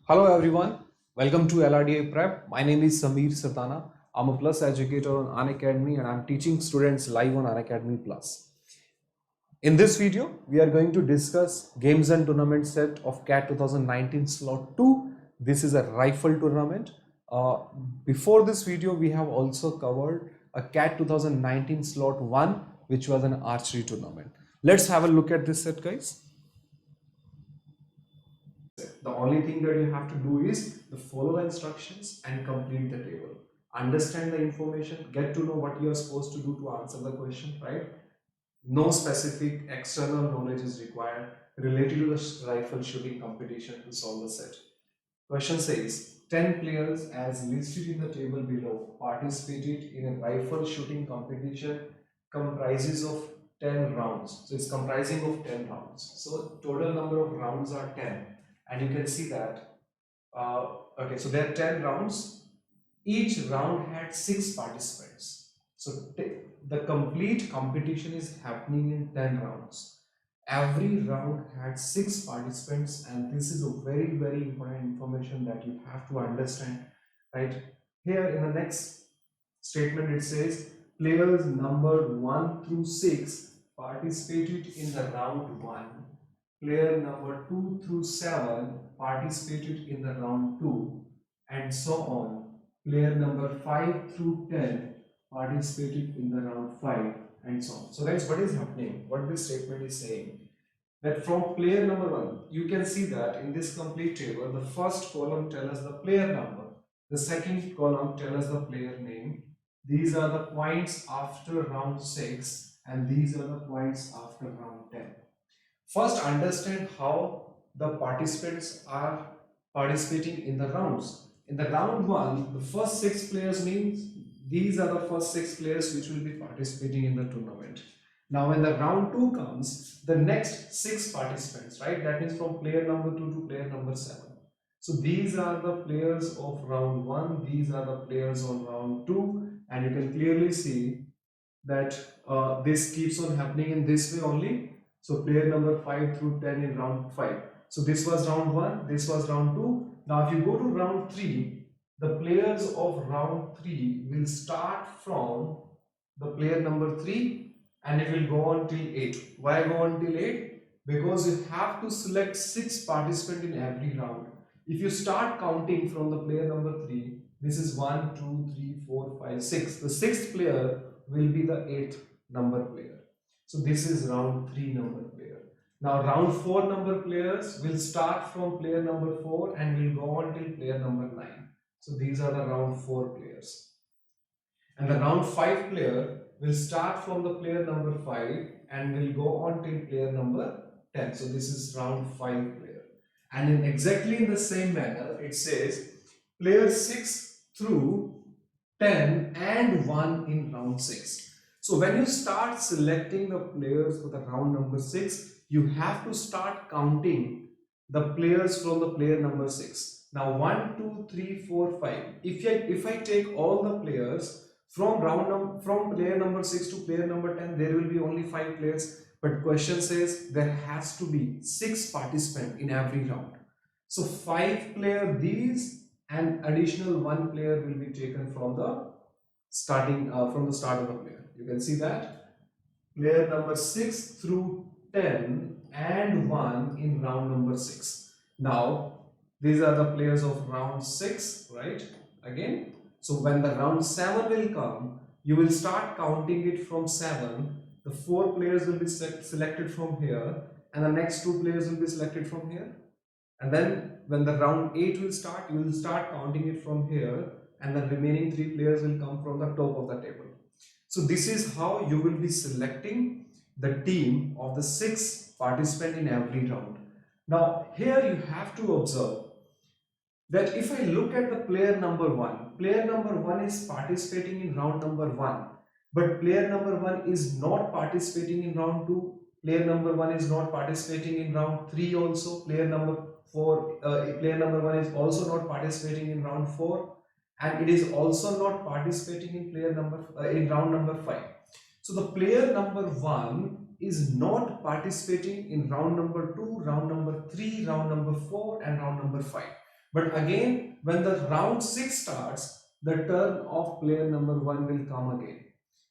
Hello everyone, welcome to LRDA Prep. My name is Sameer Sartana. I'm a Plus educator on Unacademy and I'm teaching students live on Unacademy Plus. In this video, we are going to discuss games and tournament set of CAT 2019 slot 2. This is a rifle tournament. Before this video, we have also covered a CAT 2019 slot 1, which was an archery tournament. Let's have a look at this set, guys. The only thing that you have to do is to follow the instructions and complete the table. Understand the information, get to know what you are supposed to do to answer the question, right? No specific external knowledge is required related to the rifle shooting competition to solve the set. Question says 10 players as listed in the table below participated in a rifle shooting competition comprises of 10 rounds. So it's comprising of 10 rounds. So total number of rounds are 10 and you can see that okay, so there are 10 rounds. Each round had 6 participants. So the complete competition is happening in 10 rounds. Every round had 6 participants, and this is a very important information that you have to understand, right? Here in the next statement it says players numbered 1 through 6 participated in the round 1. Player number 2 through 7 participated in the round 2, and so on. Player number 5 through 10 participated in the round 5, and so on. So that's what is happening, what this statement is saying. That from player number 1, you can see that in this complete table, the first column tells us the player number, the second column tells us the player name. These are the points after round 6, and these are the points after round 10. First, understand how the participants are participating in the rounds. In the round 1, the first 6 players means these are the first 6 players which will be participating in the tournament. Now when the round 2 comes, the next 6 participants, right? That means from player number 2 to player number 7. So these are the players of round 1, these are the players on round 2, and you can clearly see that this keeps on happening in this way only. So player number 5 through 10 in round 5. So this was round 1, this was round 2. Now if you go to round 3, the players of round 3 will start from the player number 3 and it will go on till 8. Why go on till 8? Because you have to select 6 participants in every round. If you start counting from the player number 3, this is 1, 2, 3, 4, 5, 6. The 6th player will be the 8th number player. So this is round 3 number player. Now round 4 number players will start from player number 4 and will go on till player number 9. So these are the round 4 players. And the round 5 player will start from the player number 5 and will go on till player number 10. So this is round 5 player. And in exactly in the same manner, it says player 6 through 10 and 1 in round 6. So when you start selecting the players for the round number 6, you have to start counting the players from the player number 6. Now 1, 2, 3, 4, 5. If I take all the players from from player number 6 to player number 10, there will be only 5 players. But question says there has to be 6 participants in every round. So 5 player these and additional 1 player will be taken from the starting from the start of the player. You can see that player number 6 through 10 and 1 in round number 6. Now these are the players of round 6, right? Again, so when the round 7 will come, you will start counting it from 7. The 4 players will be selected from here and the next 2 players will be selected from here. And then when the round 8 will start, you will start counting it from here and the remaining 3 players will come from the top of the table. So this is how you will be selecting the team of the 6 participants in every round. Now here you have to observe that if I look at the player number 1 is participating in round number 1, but player number 1 is not participating in round 2, player number 1 is not participating in round 3 also, player number 1 is also not participating in round 4, and it is also not participating in in round number 5. So the player number 1 is not participating in round number 2, round number 3, round number 4 and round number 5. But again, when the round 6 starts, the turn of player number 1 will come again.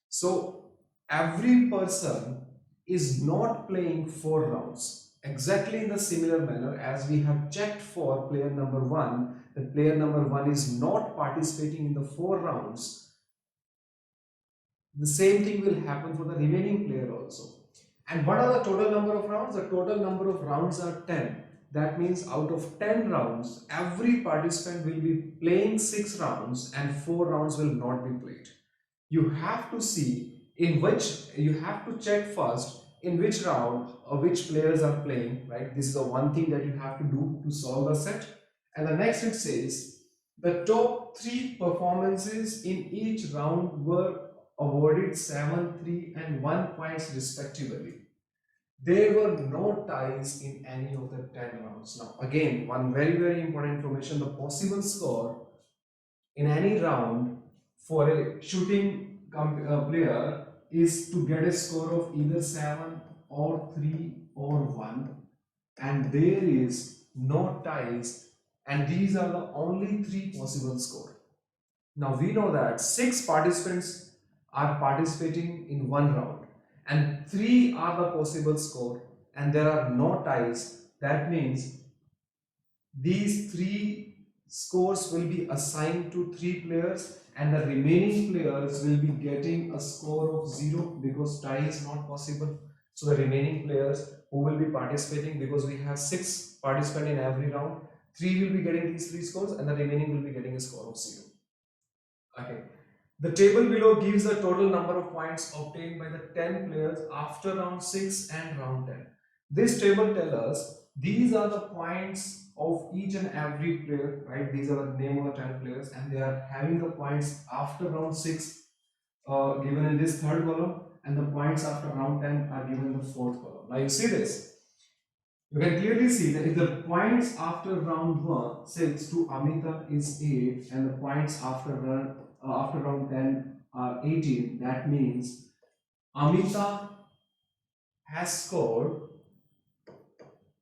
So every person is not playing 4 rounds exactly in the similar manner as we have checked for player number 1, that player number 1 is not participating in the 4 rounds. The same thing will happen for the remaining player also. And what are the total number of rounds? The total number of rounds are 10. That means out of 10 rounds, every participant will be playing 6 rounds and 4 rounds will not be played. You have to see in which, you have to check first in which round or which players are playing, right? This is the one thing that you have to do to solve the set. And the next it says, the top 3 performances in each round were awarded 7, 3 and 1 points respectively. There were no ties in any of the 10 rounds. Now again, one very important information, the possible score in any round for a shooting player is to get a score of either 7 or 3 or 1, and there is no ties, and these are the only 3 possible score. Now we know that 6 participants are participating in one round and 3 are the possible score and there are no ties. That means these 3 scores will be assigned to 3 players and the remaining players will be getting a score of 0 because tie is not possible. So the remaining players who will be participating, because we have 6 participants in every round, 3 will be getting these 3 scores and the remaining will be getting a score of 0. Okay. The table below gives the total number of points obtained by the 10 players after round 6 and round 10. This table tells us these are the points of each and every player, right? These are the name of the 10 players and they are having the points after round 6 given in this third column, and the points after round 10 are given in the fourth column. Now you see this. You can clearly see that if the points after round 1, 6 to Amita is 8 and the points after round 10 are 18, that means Amita has scored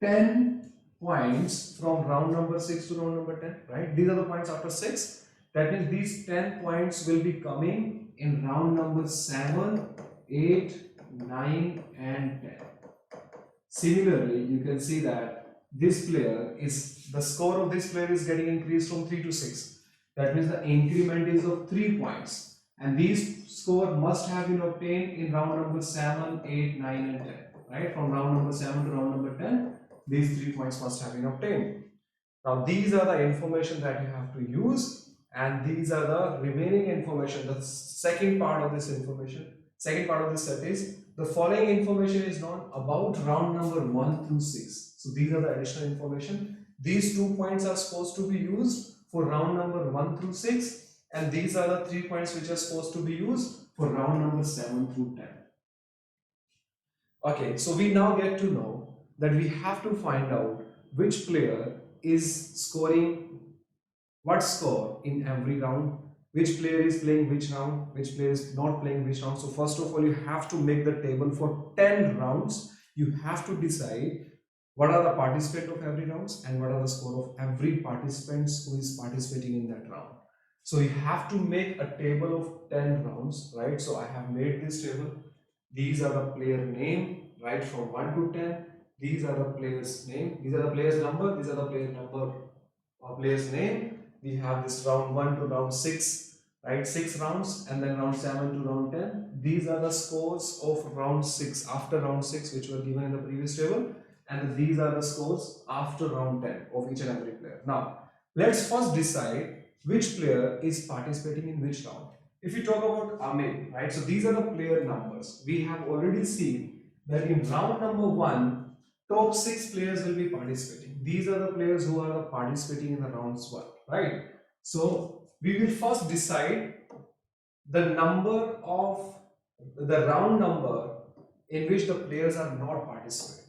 10 points from round number 6 to round number 10, right? These are the points after 6. That means these 10 points will be coming in round number 7, 8, 9 and 10. Similarly, you can see that this player is, the score of this player is getting increased from 3 to 6. That means the increment is of 3 points. And these score must have been obtained in round number 7, 8, 9 and 10. Right? From round number 7 to round number 10, these 3 points must have been obtained. Now these are the information that you have to use, and these are the remaining information. The second part of this information, second part of this set is, the following information is known about round number 1 through 6. So these are the additional information. These 2 points are supposed to be used for round number 1 through 6, and these are the 3 points which are supposed to be used for round number 7 through 10. Okay, so we now get to know that we have to find out which player is scoring what score in every round, which player is playing which round, which player is not playing which round. So first of all, you have to make the table for 10 rounds. You have to decide what are the participants of every rounds and what are the score of every participant who is participating in that round. So you have to make a table of 10 rounds, right? So I have made this table. These are the player name, right, from 1 to 10. These are the players name, these are the players number, these are the player number or players name. We have this round 1 to round 6, right, 6 rounds, and then round 7 to round 10. These are the scores of round 6 after round 6 which were given in the previous table, and these are the scores after round 10 of each and every player. Now let's first decide which player is participating in which round. If you talk about Amit, right, so these are the player numbers. We have already seen that in round number 1, top 6 players will be participating. These are the players who are participating in the rounds 1, right? So we will first decide the number of the round number in which the players are not participating,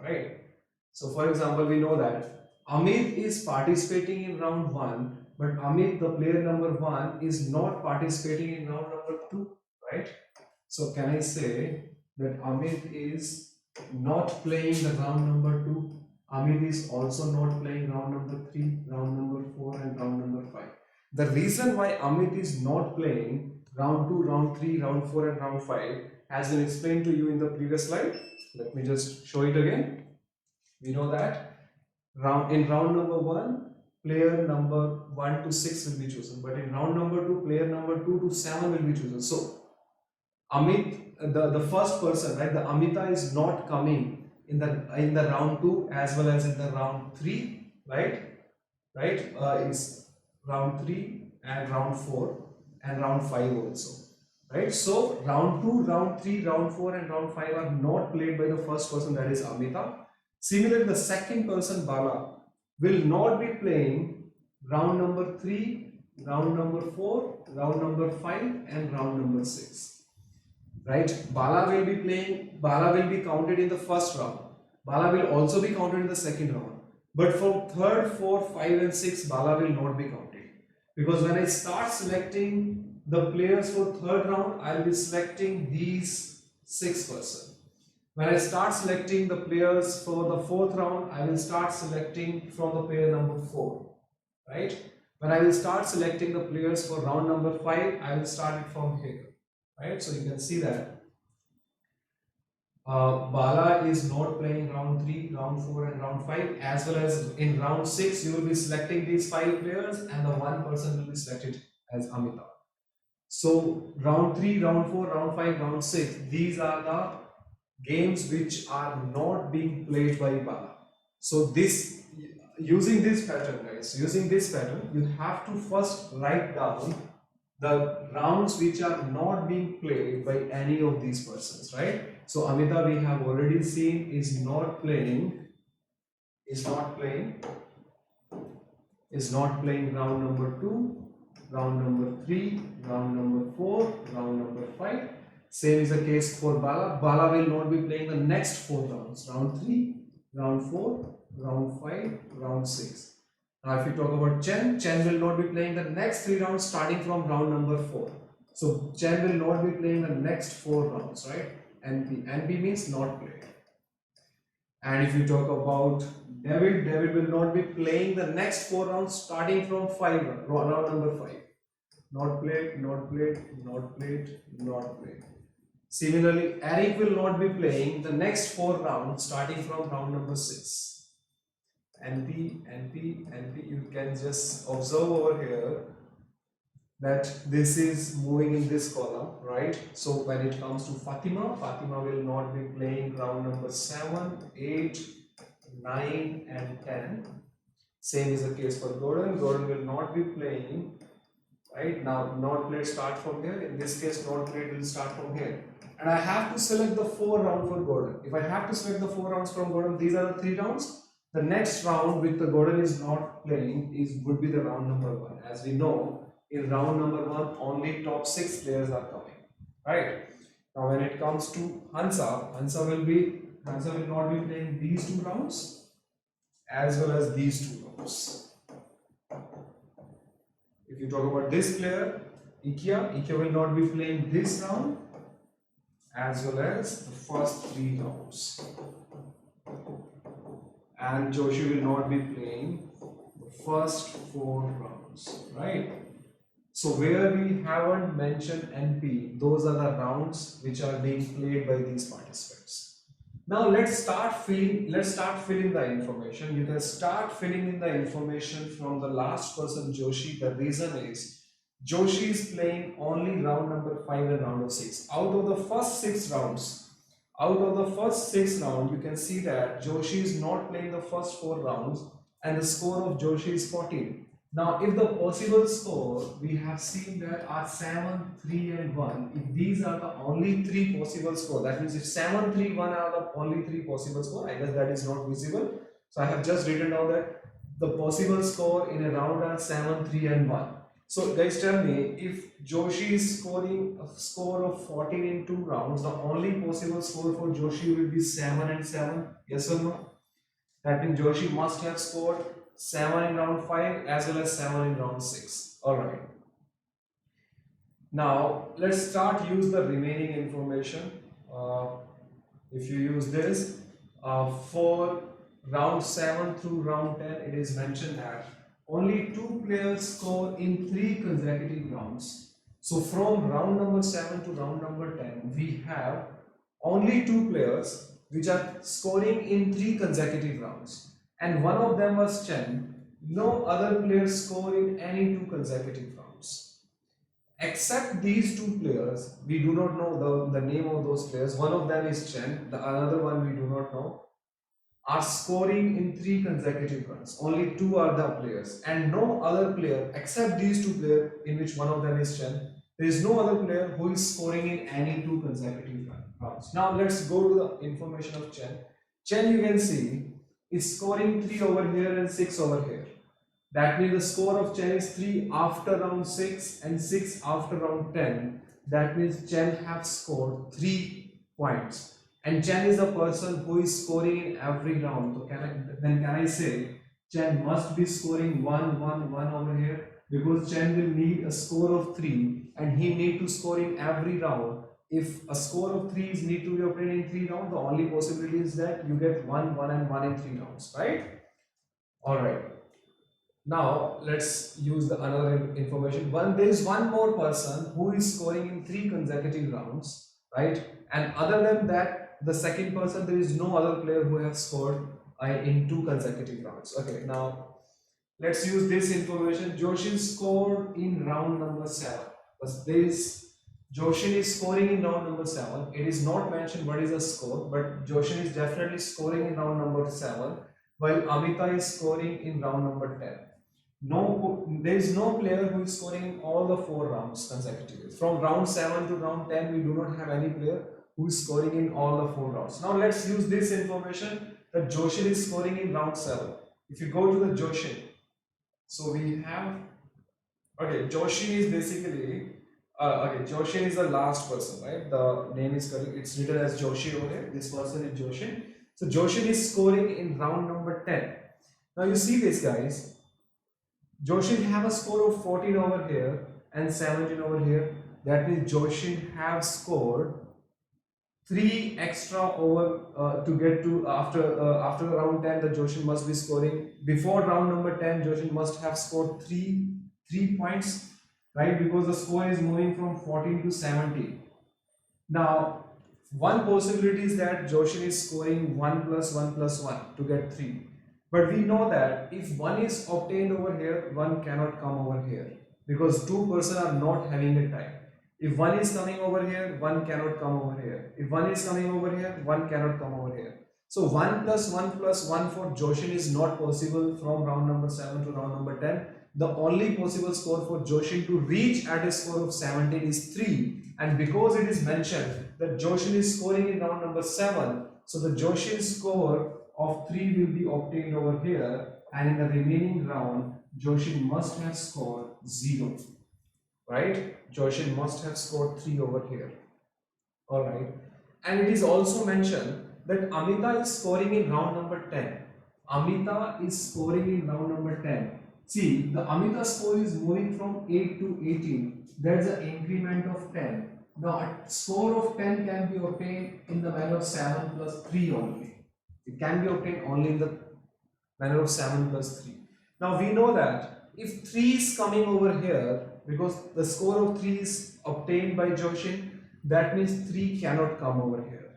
right? So for example, we know that Amit is participating in round 1, but Amit, the player number 1, is not participating in round number 2, right? So can I say that Amit is not playing the round number 2? Amit is also not playing round number 3, round number 4 and round number 5. The reason why Amit is not playing round 2, round 3, round 4 and round 5 has been explained to you in the previous slide. Let me just show it again. We know that in round number 1, player number 1 to 6 will be chosen, but in round number 2, player number 2 to 7 will be chosen. So Amit, the first person, right, the Amita is not coming in the round 2 as well as in the round 3, right? Is round 3 and round 4 and round 5 also, right? So round 2, round 3, round 4 and round 5 are not played by the first person, that is Amita. Similarly, the second person, Bala, will not be playing round number 3, round number 4, round number 5 and round number 6. Right? Bala will be counted in the first round. Bala will also be counted in the second round. But for third, fourth, 5 and 6, Bala will not be counted. Because when I start selecting the players for third round, I will be selecting these 6 persons. When I start selecting the players for the fourth round, I will start selecting from the player number 4. Right? When I will start selecting the players for round number 5, I will start it from here. Right, so you can see that Bala is not playing round 3, round 4 and round 5, as well as in round 6 you will be selecting these 5 players and the one person will be selected as Amitabh. So round 3, round 4, round 5, round 6, these are the games which are not being played by Bala. So using this pattern, guys, you have to first write down the rounds which are not being played by any of these persons, right? So Amita, we have already seen, is not playing round number 2, round number 3, round number 4, round number 5. Same is the case for Bala. Bala will not be playing the next 4 rounds, round 3, round 4, round 5, round 6. Now if you talk about Chen will not be playing the next 3 rounds starting from round number 4. So Chen will not be playing the next 4 rounds, right? NP means not played. And if you talk about David will not be playing the next 4 rounds starting from round number 5. Not played, not played, not played, not played. Similarly, Eric will not be playing the next 4 rounds starting from round number 6. NP, you can just observe over here that this is moving in this column, right? So when it comes to Fatima will not be playing round number 7, 8, 9 and 10. Same is the case for Gordon will not be playing, right? Now not played start from here, in this case not played will start from here. And I have to select the 4 round for Gordon. If I have to select the 4 rounds from Gordon, these are the 3 rounds. The next round which the Gordon is not playing would be the round number 1. As we know, in round number 1 only top 6 players are coming, right? Now when it comes to Hansa will not be playing these 2 rounds as well as these 2 rounds. If you talk about this player, Ikea will not be playing this round as well as the first 3 rounds. And Joshi will not be playing the first 4 rounds, right? So where we haven't mentioned NP, those are the rounds which are being played by these participants. Now let's start filling the information. You can start filling in the information from the last person, Joshi. The reason is Joshi is playing only round number 5 and round of 6. Out of the first 6 rounds, you can see that Joshi is not playing the first 4 rounds and the score of Joshi is 14. Now, if the possible score, we have seen that are 7, 3 and 1. If these are the only 3 possible score, that means if 7, 3, 1 are the only 3 possible score, I guess that is not visible. So I have just written down that the possible score in a round are 7, 3 and 1. So guys, tell me, if Joshi is scoring a score of 14 in 2 rounds, the only possible score for Joshi will be 7 and 7. Yes or no? That means Joshi must have scored 7 in round 5 as well as 7 in round 6. Alright. Now, let's start use the remaining information. If you use this, for round 7 through round 10, it is mentioned that only 2 players score in 3 consecutive rounds. So from round number 7 to round number 10, we have only 2 players which are scoring in 3 consecutive rounds. And one of them was Chen. No other players score in any 2 consecutive rounds. Except these 2 players, we do not know the name of those players. One of them is Chen, the another one we do not know, are scoring in 3 consecutive runs. Only 2 are the players, and no other player except these 2 players, in which one of them is Chen. There is no other player who is scoring in any 2 consecutive runs. Now let's go to the information of Chen. Chen, you can see, is scoring 3 over here and 6 over here. That means the score of Chen is 3 after round 6 and 6 after round 10. That means Chen have scored 3 points. And Chen is the person who is scoring in every round. So can I say Chen must be scoring 1, 1, 1 over here, because Chen will need a score of 3 and he need to score in every round. If a score of 3 is need to be obtained in 3 rounds, the only possibility is that you get 1, 1 and 1 in 3 rounds, right? Alright. Now let's use the another information. There is one more person who is scoring in 3 consecutive rounds, right? And other than that, the second person, there is no other player who has scored in 2 consecutive rounds. Okay, now let's use this information. Joshin scored in round number 7. Joshin is scoring in round number 7. It is not mentioned what is the score, but Joshin is definitely scoring in round number 7, while Amita is scoring in round number 10. There is no player who is scoring in all the 4 rounds consecutively. From round 7 to round 10, we do not have any player who is scoring in all the 4 rounds. Now let's use this information that Joshin is scoring in round 7. If you go to the Joshin, so we have, okay, Joshin is basically, Joshin is the last person, right? The name is correct. It's written as Joshi over here. This person is Joshin. So Joshin is scoring in round number 10. Now you see this, guys. Joshin have a score of 14 over here and 17 over here. That means Joshin have scored 3 extra over to get to after round 10. The Joshin must be scoring before round number 10. Joshin must have scored 3 points, right? Because the score is moving from 14 to 17. Now, one possibility is that Joshin is scoring 1 plus 1 plus 1 to get 3. But we know that if 1 is obtained over here, 1 cannot come over here, because 2 persons are not having a tie. If 1 is coming over here, 1 cannot come over here. If 1 is coming over here, 1 cannot come over here. So 1 plus 1 plus 1 for Joshin is not possible from round number 7 to round number 10. The only possible score for Joshin to reach at a score of 17 is 3. And because it is mentioned that Joshin is scoring in round number 7, so the Joshin score of 3 will be obtained over here, and in the remaining round Joshin must have scored 0, right? Joshin must have scored 3 over here. Alright, and it is also mentioned that Amita is scoring in round number 10. Amita is scoring in round number 10. See, the Amita score is moving from 8 to 18. There's an increment of 10. Now a score of 10 can be obtained in the manner of 7 plus 3 only. It can be obtained only in the manner of 7 plus 3. Now we know that if 3 is coming over here, because the score of 3 is obtained by Joshin, that means 3 cannot come over here.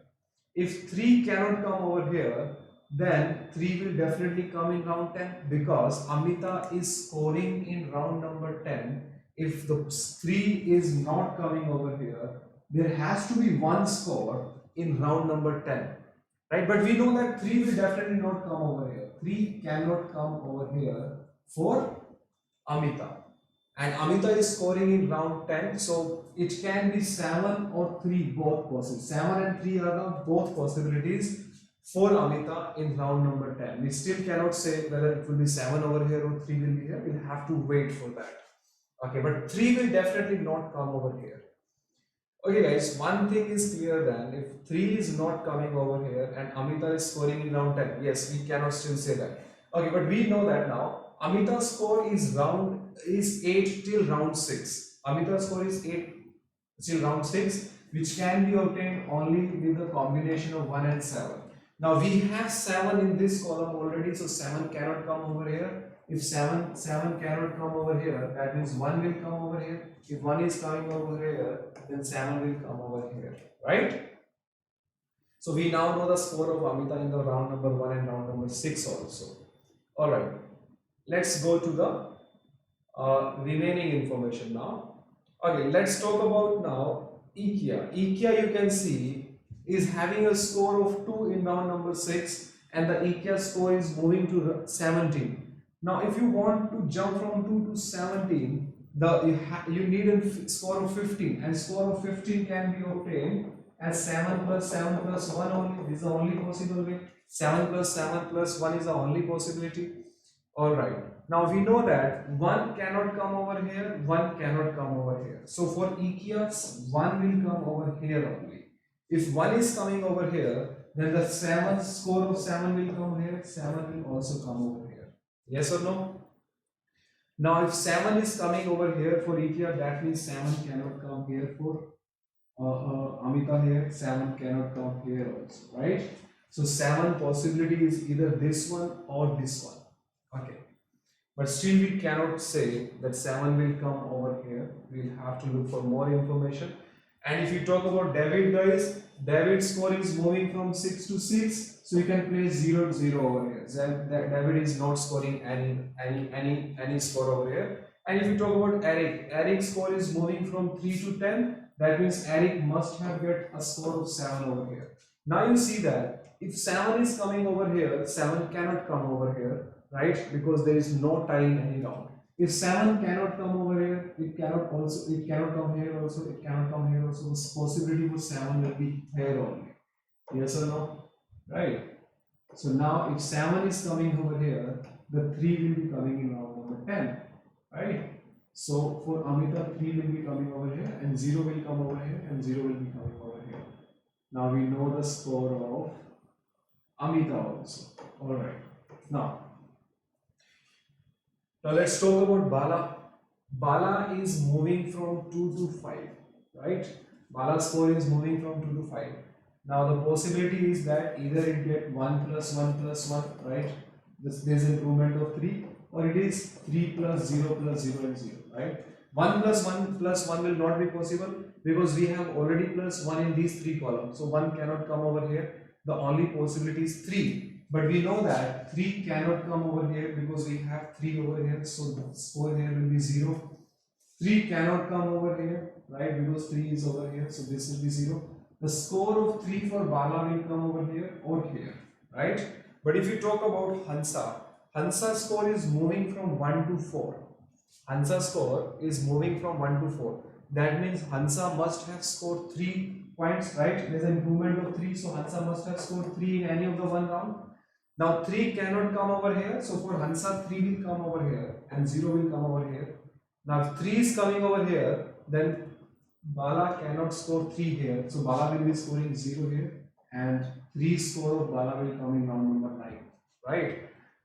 If 3 cannot come over here, then 3 will definitely come in round 10, because Amita is scoring in round number 10. If the 3 is not coming over here, there has to be one score in round number 10. Right, but we know that 3 will definitely not come over here. 3 cannot come over here for Amita. And Amita is scoring in round 10, so it can be 7 or 3, both possible. 7 and 3 are the both possibilities for Amita in round number 10. We still cannot say whether it will be 7 over here or 3 will be here. We'll have to wait for that. Okay, but 3 will definitely not come over here. Okay guys, one thing is clear then, if 3 is not coming over here and Amita is scoring in round 10, yes, we cannot still say that. Okay, but we know that now. Amita's score is 8 till round 6. Amita's score is 8 till round 6, which can be obtained only with the combination of 1 and 7. Now we have 7 in this column already, so 7 cannot come over here. If 7 cannot come over here, that means 1 will come over here. If 1 is coming over here, then 7 will come over here, right? So we now know the score of Amita in the round number 1 and round number 6 also. Alright, let's go to the remaining information now. Okay, let's talk about now IKEA. IKEA, you can see, is having a score of 2 in round number 6 and the IKEA score is moving to 17. Now if you want to jump from 2 to 17, you need a score of 15, and score of 15 can be obtained as 7 plus 7 plus 1 only. This is the only possible way. 7 plus 7 plus 1 is the only possibility. Alright. Now we know that 1 cannot come over here, 1 cannot come over here. So for IKEA, 1 will come over here only. If 1 is coming over here, then the score of 7 will come here, 7 will also come over here. Yes or no? Now if 7 is coming over here for IKEA, that means 7 cannot come here for Amita here, 7 cannot come here also, right? So 7 possibility is either this one or this one. Okay. But still we cannot say that 7 will come over here. We'll have to look for more information. And if you talk about David, guys, David's score is moving from 6 to 6. So you can place 0 0 over here. David is not scoring any score over here. And if you talk about Eric, Eric's score is moving from 3 to 10. That means Eric must have get a score of 7 over here. Now you see that if 7 is coming over here, 7 cannot come over here, right? Because there is no tie in any round. If 7 cannot come over here, it cannot come here also, it cannot come here also. The possibility for 7 will be here only. Yes or no? Right? So now if 7 is coming over here, the 3 will be coming in round number 10. Right? So for Amita, 3 will be coming over here, and 0 will come over here, and 0 will be coming over here. Now we know the score of Amita also. Alright. Now let's talk about Bala. Bala is moving from 2 to 5, right? Bala's score is moving from 2 to 5. Now the possibility is that either it get 1 plus 1 plus 1, right? There's improvement of 3, or it is 3 plus 0 plus 0 and 0, right? 1 plus 1 will not be possible because we have already plus 1 in these 3 columns. So 1 cannot come over here. The only possibility is 3. But we know that 3 cannot come over here because we have 3 over here. So the score here will be 0. 3 cannot come over here, right? Because 3 is over here. So this will be 0. The score of 3 for Bala will come over here or here, right? But if you talk about Hansa, Hansa's score is moving from 1 to 4. Hansa's score is moving from 1 to 4. That means Hansa must have scored 3 points, right? There's an improvement of 3. So Hansa must have scored 3 in any of the one round. Now 3 cannot come over here. So for Hansa, 3 will come over here and 0 will come over here. Now if 3 is coming over here, then Bala cannot score 3 here. So Bala will be scoring 0 here, and 3 score of Bala will come in round number 9, right?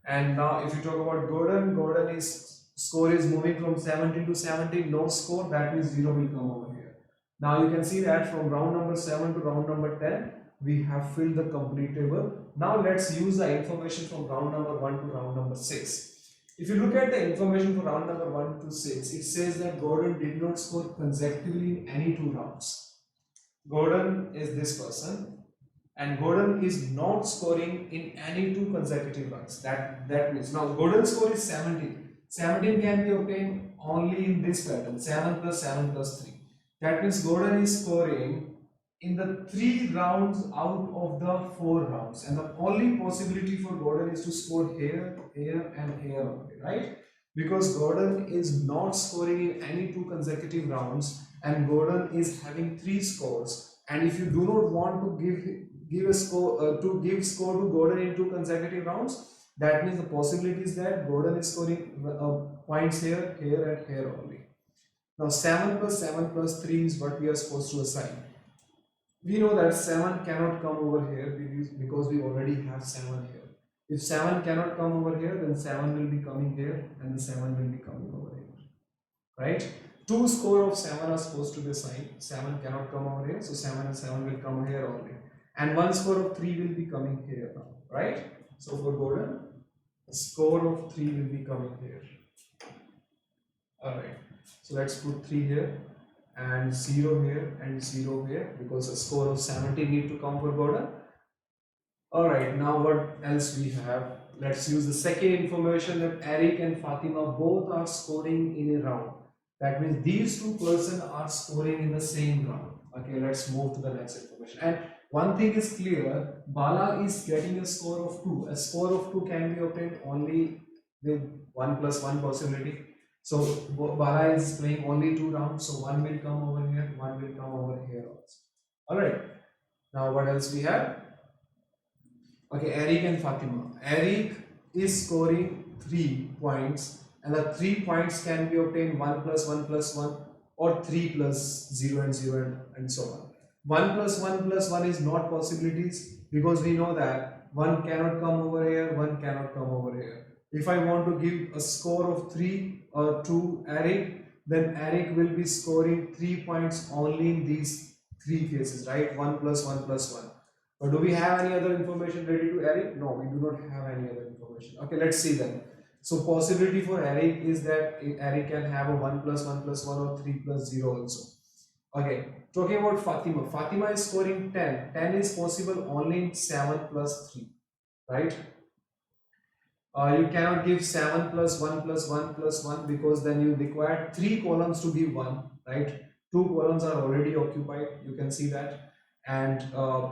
And now if you talk about Gordon is score is moving from 17 to 17, no score, that means 0 will come over here. Now you can see that from round number 7 to round number 10, we have filled the complete table. Now let's use the information from round number 1 to round number 6. If you look at the information for round number 1 to 6, it says that Gordon did not score consecutively in any 2 rounds. Gordon is this person, and Gordon is not scoring in any 2 consecutive rounds. That means now Gordon's score is 17. 17 can be obtained only in this pattern, 7 plus 7 plus 3. That means Gordon is scoring in the 3 rounds out of the 4 rounds, and the only possibility for Gordon is to score here, here and here only, right? Because Gordon is not scoring in any 2 consecutive rounds, and Gordon is having 3 scores, and if you do not want to give score to Gordon in 2 consecutive rounds, that means the possibility is that Gordon is scoring points here, here and here only. Now 7 plus 7 plus 3 is what we are supposed to assign. We know that 7 cannot come over here because we already have 7 here. If 7 cannot come over here, then 7 will be coming here and the 7 will be coming over here, right? 2 score of 7 are supposed to be assigned. 7 cannot come over here, so 7 and 7 will come here only. and one score of 3 will be coming here now, right? So for Gordon, a score of 3 will be coming here. Alright, so let's put 3 here and 0 here and 0 here, because a score of 70 need to come for Gordon. Alright, now what else we have? Let's use the second information that Eric and Fatima both are scoring in a round. That means these two persons are scoring in the same round. Okay, let's move to the next information. And one thing is clear, Bala is getting a score of 2. A score of 2 can be obtained only with 1 plus 1 possibility. So Bala is playing only 2 rounds, so 1 will come over here, 1 will come over here also. Alright, now what else we have? Okay, Eric and Fatima. Eric is scoring 3 points, and the 3 points can be obtained 1 plus 1 plus 1 or 3 plus 0 and 0 and so on. 1 plus 1 plus 1 is not possibilities, because we know that 1 cannot come over here, 1 cannot come over here. If I want to give a score of 3 to Eric, then Eric will be scoring 3 points only in these 3 cases, right? 1 plus 1 plus 1. But do we have any other information ready to Eric? No, we do not have any other information. Okay, let's see then. So possibility for Eric is that Eric can have a 1 plus 1 plus 1 or 3 plus 0 also. Okay, talking about Fatima. Fatima is scoring 10. 10 is possible only in 7 plus 3, right? You cannot give 7 plus 1 plus 1 plus 1, because then you require 3 columns to give 1, right? 2 columns are already occupied, you can see that. And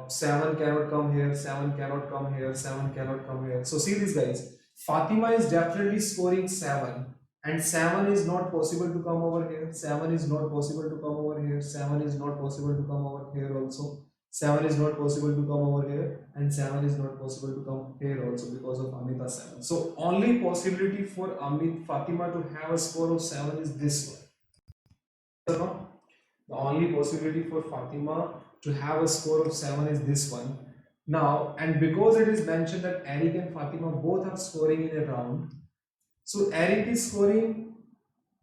7 cannot come here, 7 cannot come here, 7 cannot come here. So see this, guys, Fatima is definitely scoring 7, and 7 is not possible to come over here, 7 is not possible to come over here, 7 is not possible to come over here also, 7 is not possible to come over here, and 7 is not possible to come here also because of Amita 7. So only possibility for Fatima to have a score of 7 is this one. The only possibility for Fatima to have a score of 7 is this one. Now, and because it is mentioned that Eric and Fatima both are scoring in a round, so Eric is scoring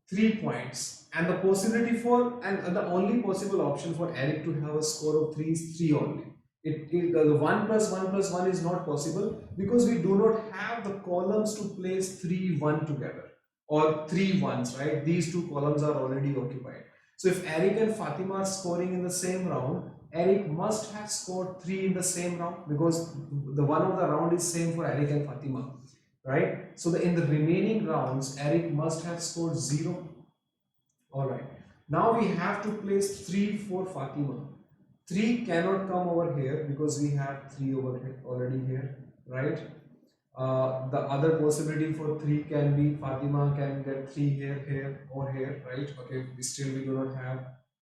3 points, and the possibility for, and the only possible option for Eric to have a score of 3 is 3 only. The 1 plus 1 plus 1 is not possible, because we do not have the columns to place 3 1 together, or 3 1s, right? These two columns are already occupied. So if Eric and Fatima are scoring in the same round, Eric must have scored 3 in the same round, because the one of the round is same for Eric and Fatima, right? So in the remaining rounds, Eric must have scored 0. Alright, now we have to place 3 for Fatima. 3 cannot come over here, because we have 3 over here already here, right? The other possibility for 3 can be Fatima can get 3 here, here, or here, right? Okay, we do not have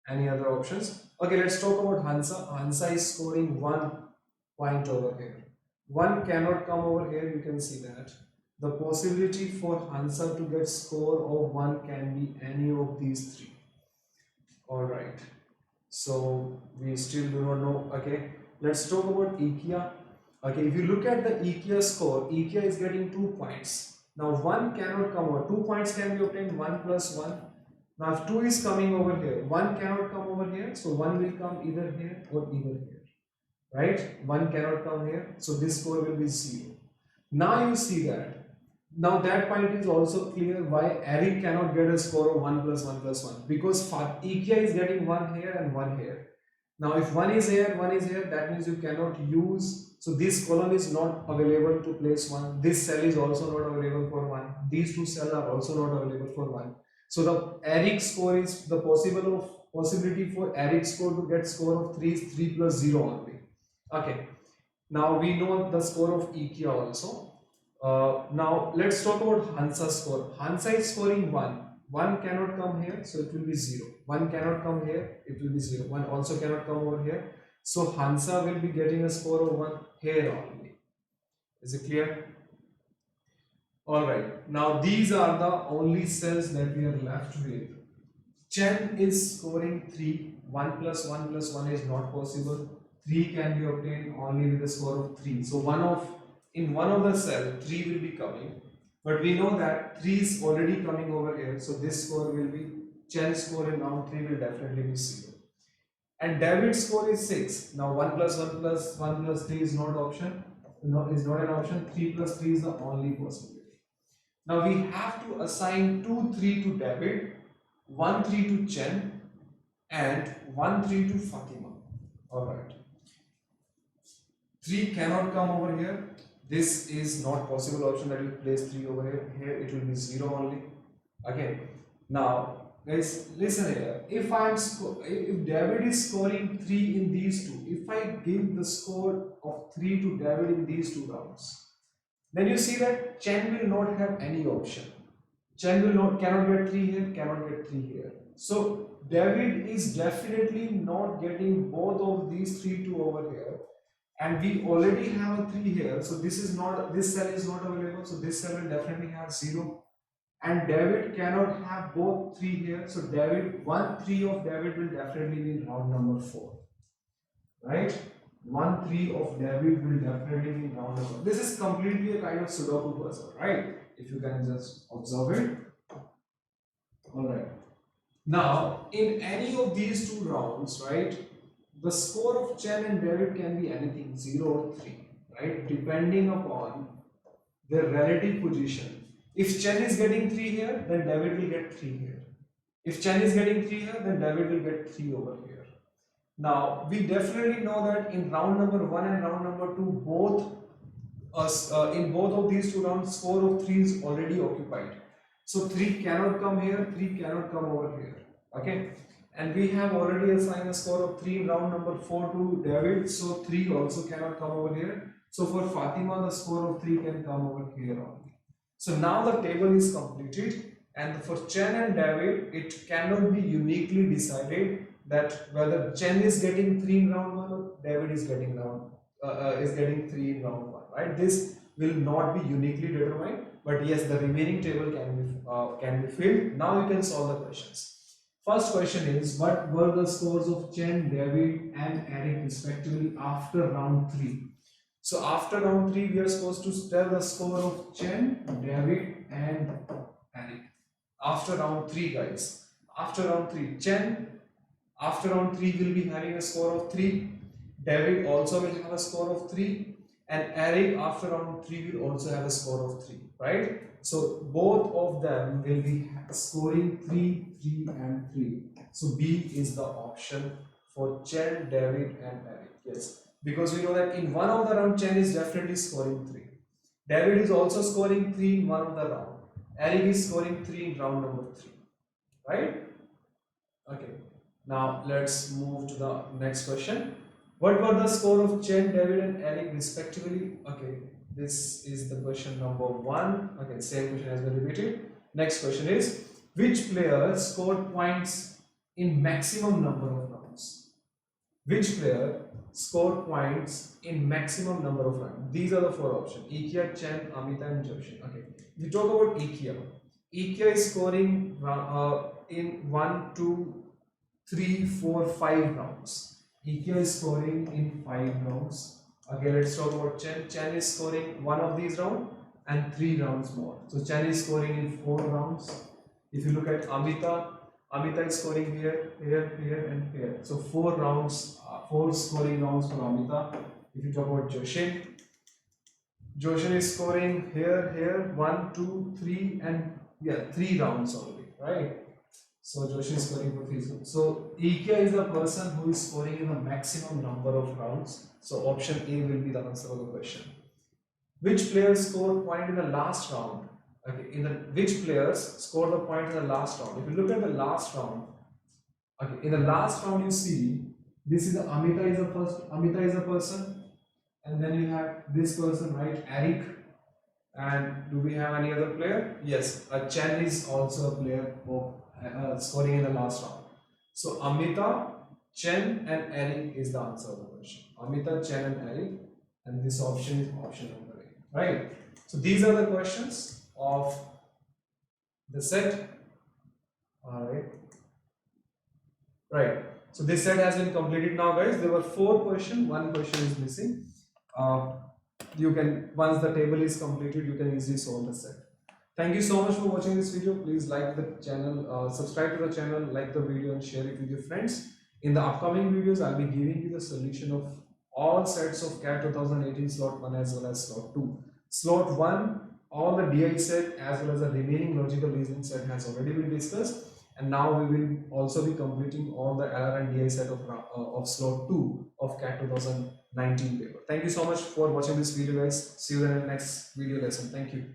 any other options. Okay, let's talk about Hansa. Hansa is scoring 1 point over here. 1 cannot come over here, you can see that. The possibility for Hansa to get score of 1 can be any of these 3. Alright, so we still do not know. Okay, let's talk about Ikea. Okay, if you look at the Ikea score, Ikea is getting 2 points. Now 1 cannot come over. 2 points can be obtained 1 plus 1. Now if 2 is coming over here, 1 cannot come over here, so 1 will come either here or either here, right? 1 cannot come here, so this score will be 0. Now you see that. Now that point is also clear why Eric cannot get a score of 1 plus 1 plus 1, because Ikea is getting 1 here and 1 here. Now if 1 is here, 1 is here, that means you cannot use, so this column is not available to place 1, this cell is also not available for 1, these two cells are also not available for 1. So the Eric score is, the possibility for Eric score to get score of 3 is 3 plus 0 only. Okay, now we know the score of Ikea also. Now let's talk about Hansa's score. Hansa is scoring 1. 1 cannot come here, so it will be 0. 1 cannot come here, it will be 0. 1 also cannot come over here. So Hansa will be getting a score of 1 here only. Is it clear? Alright, now these are the only cells that we are left with. Chen is scoring 3. 1 plus 1 plus 1 is not possible. 3 can be obtained only with a score of 3. So in one of the cell 3 will be coming, but we know that 3 is already coming over here, so this score will be, Chen score in round 3 will definitely be 0. and David's score is 6. Now 1 plus 1 plus 1 plus 3 is not option. No, is not an option. 3 plus 3 is the only possibility. Now we have to assign 2 3 to David, 1 3 to Chen, and 1 3 to Fatima. Alright. 3 cannot come over here. This is not possible option that will place 3 over here. Here it will be 0 only. Okay. Now guys, listen here. If David is scoring 3 in these two, if I give the score of 3 to David in these two rounds, then you see that Chen will not have any option. Chen cannot get 3 here, cannot get 3 here. So David is definitely not getting both of these 3 2 over here, and we already have a 3 here. So this cell is not available. So this cell will definitely have 0. And David cannot have both 3 here. So 1 3 of David will definitely be in round number 4. Right? 1 3 of David will definitely be in round number. This is completely a kind of Sudoku puzzle, right? If you can just observe it. Alright. Now, in any of these two rounds, right, the score of Chen and David can be anything, 0 or 3, right, depending upon their relative position. If Chen is getting 3 here, then David will get 3 here. If Chen is getting 3 here, then David will get 3 over here. Now, we definitely know that in round number 1 and round number 2, in both of these two rounds, score of 3 is already occupied. So 3 cannot come here, 3 cannot come over here. Okay. And we have already assigned a score of 3 in round number 4 to David. So 3 also cannot come over here. So for Fatima, the score of 3 can come over here only. So now the table is completed. And for Chen and David, it cannot be uniquely decided that whether Chen is getting 3 in round 1 or David is getting 3 in round 1. Right? This will not be uniquely determined. But yes, the remaining table can be filled. Now you can solve the questions. First question is, what were the scores of Chen, David and Eric respectively after round 3? So after round 3, we are supposed to tell the score of Chen, David and Eric. After round 3, guys. After round 3, Chen, after round 3 will be having a score of 3. David also will have a score of 3. And Eric after round 3 will also have a score of 3, right? So both of them will be scoring 3, 3 and 3. So B is the option for Chen, David and Eric. Yes, because we know that in one of the round Chen is definitely scoring 3. David is also scoring 3 in one of the round. Eric is scoring 3 in round number 3, right? Okay, now let's move to the next question. What were the score of Chen, David and Eric respectively? Okay, this is the question number 1. Okay, same question has been repeated. Next question is, which player scored points in maximum number of rounds? Which player scored points in maximum number of rounds? These are the 4 options: Ikea, Chen, Amita and Joshin. Okay, we talk about Ikea. Ikea is scoring in 1, 2, 3, 4, 5 rounds. Ikea is scoring in 5 rounds. Okay, let's talk about Chen. Chen is scoring one of these rounds and 3 rounds more. So Chen is scoring in 4 rounds. If you look at Amita, Amita is scoring here, here, here and here. So 4 rounds, 4 scoring rounds for Amita. If you talk about Joshin, Joshin is scoring here, here, 1, 2, 3 and 3 rounds only, right? So Joshin is scoring for 3 rounds. So Ikea is the person who is scoring in the maximum number of rounds. So option A will be the answer of the question. Which players scored point in the last round? Okay, which players scored the point in the last round? If you look at the last round, okay, in the last round you see this is Amita is the person, and then you have this person, right, Eric. And do we have any other player? Yes, Chen is also a player of scoring in the last round. So Amita, Chen and Eric is the answer of the question. Amita, Chen and Eric, and this option is option number A, right? So these are the questions of the set. Alright. Right. So this set has been completed now, guys. There were 4 questions, 1 question is missing. You can, once the table is completed, you can easily solve the set. Thank you so much for watching this video. Please like the channel, subscribe to the channel, like the video and share it with your friends. In the upcoming videos, I'll be giving you the solution of all sets of CAT 2018 slot 1 as well as slot 2. Slot 1, all the DI set as well as the remaining logical reasoning set has already been discussed, and now we will also be completing all the LR and DI set of slot 2 of CAT 2019 paper. Thank you so much for watching this video, guys. See you in the next video lesson. Thank you.